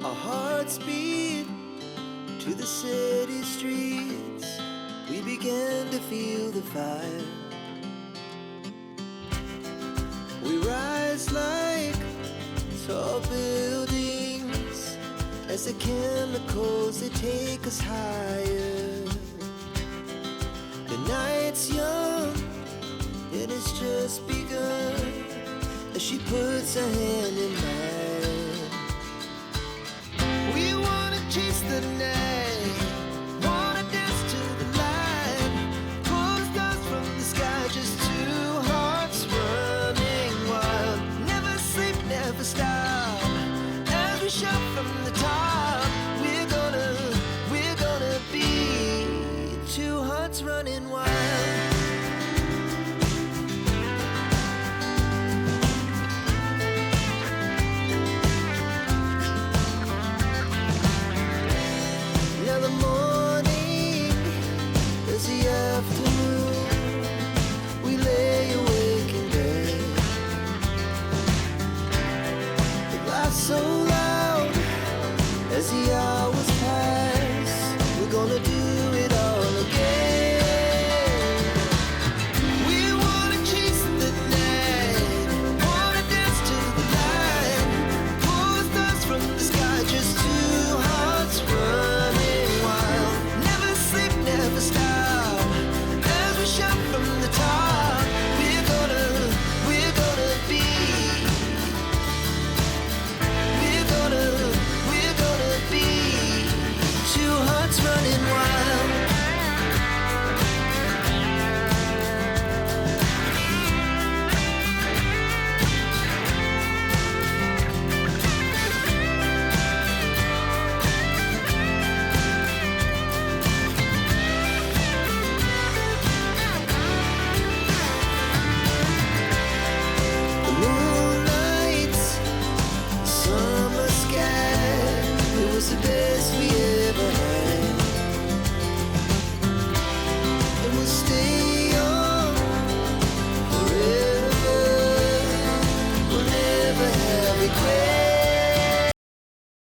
Our hearts beat to the city streets. We began to feel the fire. We rise like tall buildings as the chemicals, they take us higher. The night's young and it's just begun as she puts her hand in mine. We wanna chase the night, wanna dance to the light, pull the stars from the sky, just two hearts running wild. Never sleep, never stop, as we shout from the top. We're gonna be two hearts running wild. Now the morning is the afternoon. We lay awake in bed. The laughs so loud as the hours